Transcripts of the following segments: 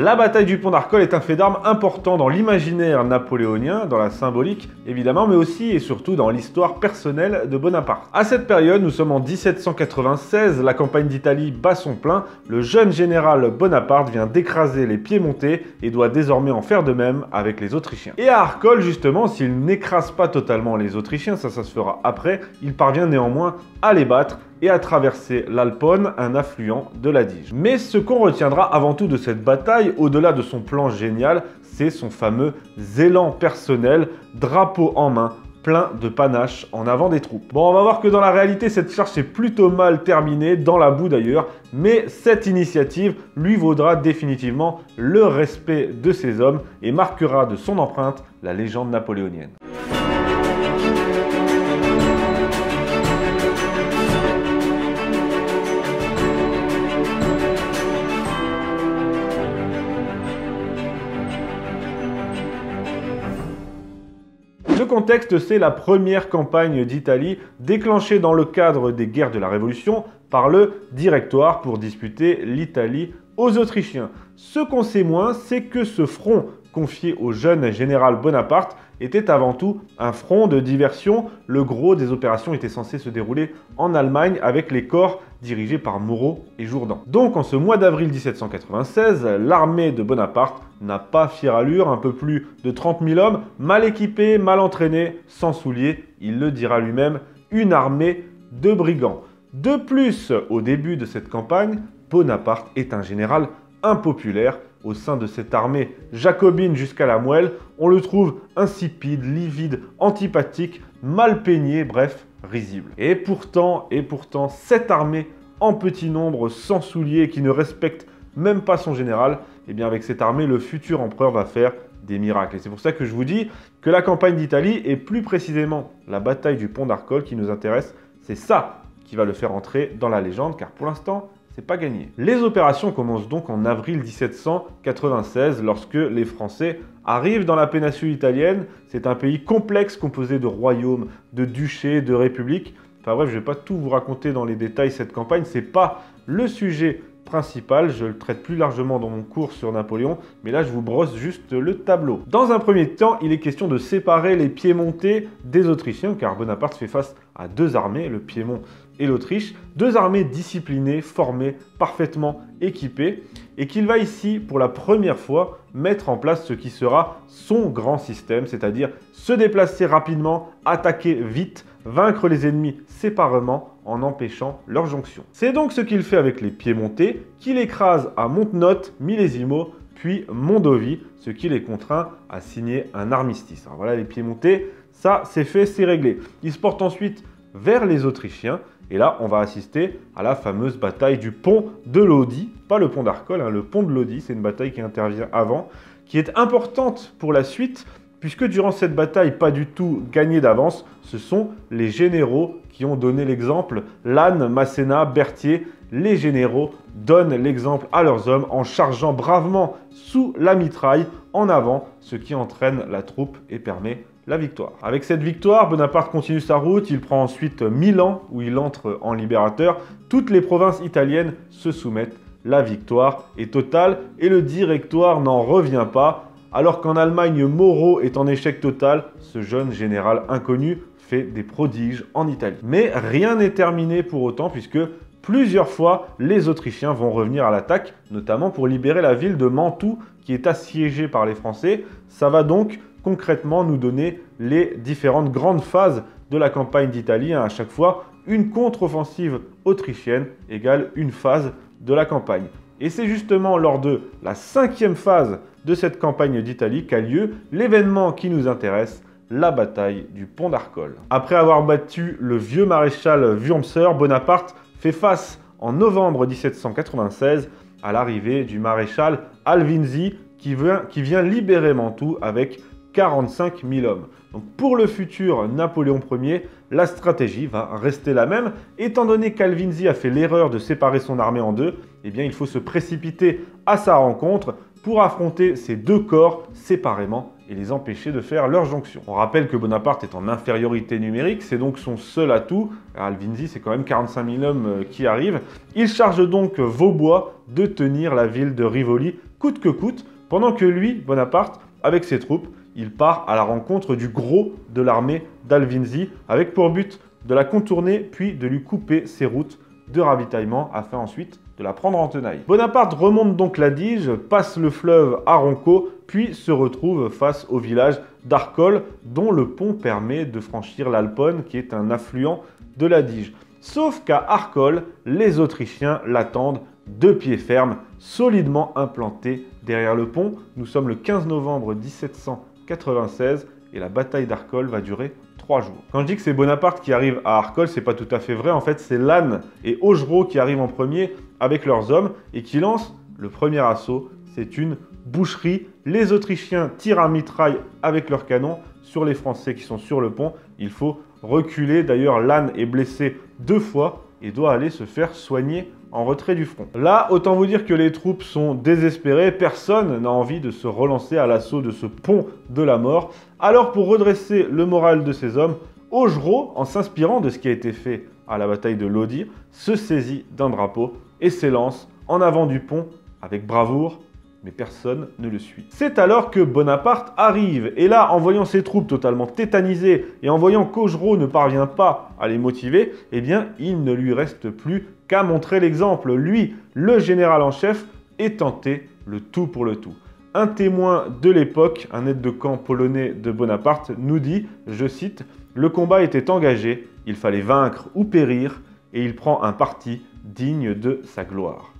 La bataille du pont d'Arcole est un fait d'armes important dans l'imaginaire napoléonien, dans la symbolique évidemment, mais aussi et surtout dans l'histoire personnelle de Bonaparte. À cette période, nous sommes en 1796, la campagne d'Italie bat son plein, le jeune général Bonaparte vient d'écraser les Piémontais et doit désormais en faire de même avec les Autrichiens. Et à Arcole, justement, s'il n'écrase pas totalement les Autrichiens, ça se fera après, il parvient néanmoins à les battre et à traverser l'Alpone, un affluent de l'Adige. Mais ce qu'on retiendra avant tout de cette bataille, au-delà de son plan génial, c'est son fameux élan personnel, drapeau en main, plein de panache en avant des troupes. Bon, on va voir que dans la réalité, cette charge s'est plutôt mal terminée, dans la boue d'ailleurs, mais cette initiative lui vaudra définitivement le respect de ses hommes et marquera de son empreinte la légende napoléonienne. Le contexte, c'est la première campagne d'Italie déclenchée dans le cadre des guerres de la Révolution par le Directoire pour disputer l'Italie aux Autrichiens. Ce qu'on sait moins, c'est que ce front confié au jeune général Bonaparte était avant tout un front de diversion. Le gros des opérations était censé se dérouler en Allemagne avec les corps dirigés par Moreau et Jourdan. Donc en ce mois d'avril 1796, l'armée de Bonaparte n'a pas fière allure, un peu plus de 30 000 hommes, mal équipés, mal entraînés, sans souliers, il le dira lui-même, une armée de brigands. De plus, au début de cette campagne, Bonaparte est un général impopulaire. Au sein de cette armée jacobine jusqu'à la moelle, on le trouve insipide, livide, antipathique, mal peigné, bref, risible. Et pourtant, cette armée en petit nombre, sans souliers, qui ne respecte même pas son général, eh bien avec cette armée, le futur empereur va faire des miracles. Et c'est pour ça que je vous dis que la campagne d'Italie, et plus précisément la bataille du pont d'Arcole qui nous intéresse, c'est ça qui va le faire entrer dans la légende, car pour l'instant, c'est pas gagné. Les opérations commencent donc en avril 1796 lorsque les Français arrivent dans la péninsule italienne. C'est un pays complexe composé de royaumes, de duchés, de républiques. Enfin bref, je vais pas tout vous raconter dans les détails cette campagne, c'est pas le sujet principal, je le traite plus largement dans mon cours sur Napoléon, mais là je vous brosse juste le tableau. Dans un premier temps, il est question de séparer les Piémontais des Autrichiens, car Bonaparte fait face à deux armées, le Piémont et l'Autriche, deux armées disciplinées, formées, parfaitement équipées, et qu'il va ici, pour la première fois, mettre en place ce qui sera son grand système, c'est-à-dire se déplacer rapidement, attaquer vite, vaincre les ennemis séparément en empêchant leur jonction. C'est donc ce qu'il fait avec les Piémontais, qu'il écrase à Montenotte, Millesimo, puis Mondovì, ce qui les contraint à signer un armistice. Alors voilà, les Piémontais, ça c'est fait, c'est réglé. Ils se portent ensuite vers les Autrichiens, et là on va assister à la fameuse bataille du pont de Lodi, pas le pont d'Arcole, hein, le pont de Lodi, c'est une bataille qui intervient avant, qui est importante pour la suite, puisque durant cette bataille, pas du tout gagnée d'avance, ce sont les généraux qui ont donné l'exemple. Lannes, Masséna, Berthier, les généraux donnent l'exemple à leurs hommes en chargeant bravement sous la mitraille en avant, ce qui entraîne la troupe et permet la victoire. Avec cette victoire, Bonaparte continue sa route, il prend ensuite Milan, où il entre en libérateur. Toutes les provinces italiennes se soumettent, la victoire est totale et le Directoire n'en revient pas. Alors qu'en Allemagne, Moreau est en échec total, ce jeune général inconnu fait des prodiges en Italie. Mais rien n'est terminé pour autant, puisque plusieurs fois, les Autrichiens vont revenir à l'attaque, notamment pour libérer la ville de Mantoue, qui est assiégée par les Français. Ça va donc concrètement nous donner les différentes grandes phases de la campagne d'Italie. À chaque fois, une contre-offensive autrichienne égale une phase de la campagne. Et c'est justement lors de la 5e phase de cette campagne d'Italie qu'a lieu l'événement qui nous intéresse, la bataille du pont d'Arcole. Après avoir battu le vieux maréchal Wurmser, Bonaparte fait face en novembre 1796 à l'arrivée du maréchal Alvinzi qui vient libérer Mantoue avec 45 000 hommes. Donc pour le futur Napoléon Ier, la stratégie va rester la même. Étant donné qu'Alvinzi a fait l'erreur de séparer son armée en deux, eh bien il faut se précipiter à sa rencontre pour affronter ces deux corps séparément et les empêcher de faire leur jonction. On rappelle que Bonaparte est en infériorité numérique, c'est donc son seul atout. Alvinzi, c'est quand même 45 000 hommes qui arrivent. Il charge donc Vaubois de tenir la ville de Rivoli coûte que coûte, pendant que lui, Bonaparte, avec ses troupes, il part à la rencontre du gros de l'armée d'Alvinzi, avec pour but de la contourner, puis de lui couper ses routes de ravitaillement, afin ensuite de la prendre en tenaille. Bonaparte remonte donc la Dige, passe le fleuve à Ronco, puis se retrouve face au village d'Arcole, dont le pont permet de franchir l'Alpone, qui est un affluent de la Dige. Sauf qu'à Arcole, les Autrichiens l'attendent de pied ferme, solidement implanté derrière le pont. Nous sommes le 15 novembre 1796 et la bataille d'Arcole va durer 3 jours. Quand je dis que c'est Bonaparte qui arrive à Arcole, c'est pas tout à fait vrai. En fait, c'est Lannes et Augereau qui arrivent en premier avec leurs hommes et qui lancent le premier assaut. C'est une boucherie. Les Autrichiens tirent à mitraille avec leurs canons sur les Français qui sont sur le pont. Il faut reculer. D'ailleurs, Lannes est blessé 2 fois et doit aller se faire soigner en retrait du front. Là, autant vous dire que les troupes sont désespérées, personne n'a envie de se relancer à l'assaut de ce pont de la mort. Alors pour redresser le moral de ces hommes, Augereau, en s'inspirant de ce qui a été fait à la bataille de Lodi, se saisit d'un drapeau et s'élance en avant du pont avec bravoure, mais personne ne le suit. C'est alors que Bonaparte arrive, et là, en voyant ses troupes totalement tétanisées, et en voyant qu'Augereau ne parvient pas à les motiver, eh bien, il ne lui reste plus qu'à montrer l'exemple. Lui, le général en chef, est tenté le tout pour le tout. Un témoin de l'époque, un aide de camp polonais de Bonaparte, nous dit, je cite, « Le combat était engagé, il fallait vaincre ou périr, et il prend un parti digne de sa gloire. »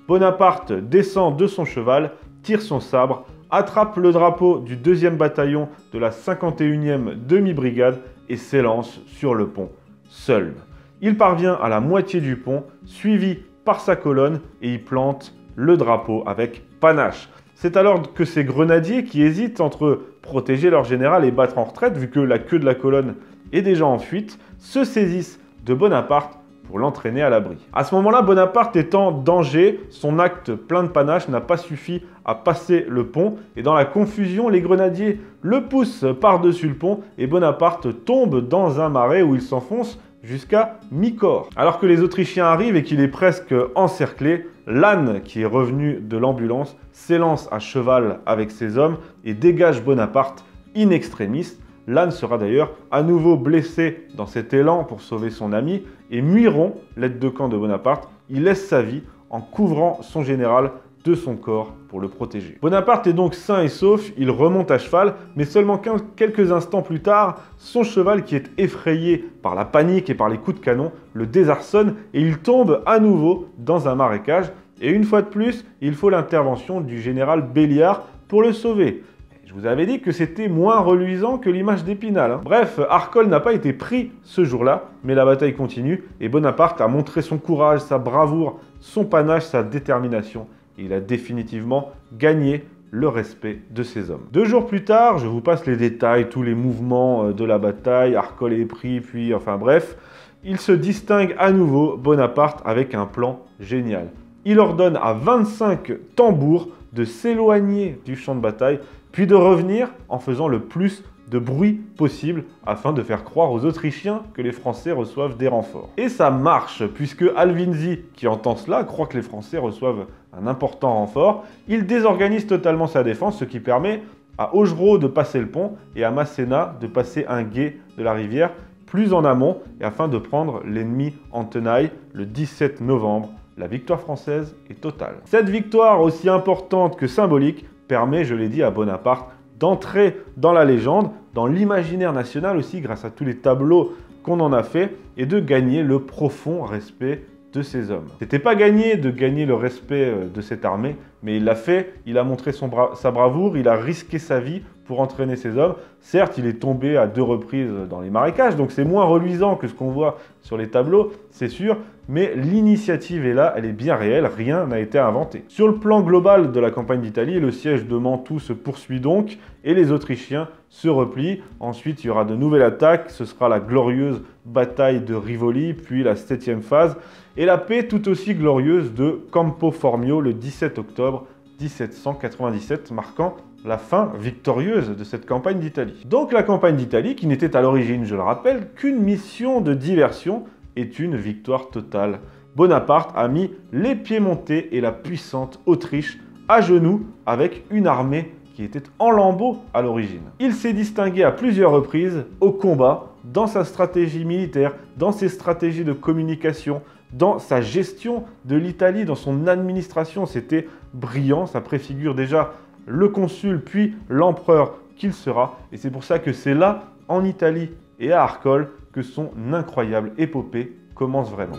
Bonaparte descend de son cheval, tire son sabre, attrape le drapeau du 2e bataillon de la 51e demi-brigade et s'élance sur le pont, seul. Il parvient à la moitié du pont, suivi par sa colonne, et y plante le drapeau avec panache. C'est alors que ces grenadiers, qui hésitent entre protéger leur général et battre en retraite, vu que la queue de la colonne est déjà en fuite, se saisissent de Bonaparte pour l'entraîner à l'abri. À ce moment-là, Bonaparte est en danger, son acte plein de panache n'a pas suffi à passer le pont, et dans la confusion, les grenadiers le poussent par-dessus le pont, et Bonaparte tombe dans un marais où il s'enfonce jusqu'à mi-corps. Alors que les Autrichiens arrivent et qu'il est presque encerclé, Lannes, qui est revenu de l'ambulance, s'élance à cheval avec ses hommes et dégage Bonaparte in extremis. Lannes sera d'ailleurs à nouveau blessé dans cet élan pour sauver son ami, et Muiron, l'aide de camp de Bonaparte, il laisse sa vie en couvrant son général de son corps pour le protéger. Bonaparte est donc sain et sauf, il remonte à cheval, mais seulement quelques instants plus tard, son cheval, qui est effrayé par la panique et par les coups de canon, le désarçonne et il tombe à nouveau dans un marécage. Et une fois de plus, il faut l'intervention du général Belliard pour le sauver. Je vous avais dit que c'était moins reluisant que l'image d'Épinal. Bref, Arcole n'a pas été pris ce jour-là, mais la bataille continue et Bonaparte a montré son courage, sa bravoure, son panache, sa détermination. Et il a définitivement gagné le respect de ses hommes. 2 jours plus tard, je vous passe les détails, tous les mouvements de la bataille, Arcole est pris, puis enfin bref, il se distingue à nouveau, Bonaparte, avec un plan génial. Il ordonne à 25 tambours de s'éloigner du champ de bataille, puis de revenir en faisant le plus de bruit possible afin de faire croire aux Autrichiens que les Français reçoivent des renforts. Et ça marche, puisque Alvinzi, qui entend cela, croit que les Français reçoivent un important renfort. Il désorganise totalement sa défense, ce qui permet à Augereau de passer le pont et à Masséna de passer un gué de la rivière plus en amont, et afin de prendre l'ennemi en tenaille le 17 novembre. La victoire française est totale. Cette victoire, aussi importante que symbolique, permet, je l'ai dit, à Bonaparte d'entrer dans la légende, dans l'imaginaire national aussi, grâce à tous les tableaux qu'on en a fait, et de gagner le profond respect de ces hommes. C'était pas gagné de gagner le respect de cette armée, mais il l'a fait, il a montré sa bravoure, il a risqué sa vie pour entraîner ses hommes. Certes, il est tombé à 2 reprises dans les marécages, donc c'est moins reluisant que ce qu'on voit sur les tableaux, c'est sûr, mais l'initiative est là, elle est bien réelle, rien n'a été inventé. Sur le plan global de la campagne d'Italie, le siège de Mantoue se poursuit donc, et les Autrichiens se replient. Ensuite, il y aura de nouvelles attaques, ce sera la glorieuse bataille de Rivoli, puis la 7e phase, et la paix tout aussi glorieuse de Campo Formio le 17 octobre 1797, marquant la fin victorieuse de cette campagne d'Italie. Donc la campagne d'Italie, qui n'était à l'origine, je le rappelle, qu'une mission de diversion, est une victoire totale. Bonaparte a mis les Piémontais et la puissante Autriche à genoux avec une armée qui était en lambeaux à l'origine. Il s'est distingué à plusieurs reprises au combat, dans sa stratégie militaire, dans ses stratégies de communication, dans sa gestion de l'Italie, dans son administration. C'était brillant, ça préfigure déjà le consul puis l'empereur qu'il sera. Et c'est pour ça que c'est là, en Italie et à Arcole, que son incroyable épopée commence vraiment.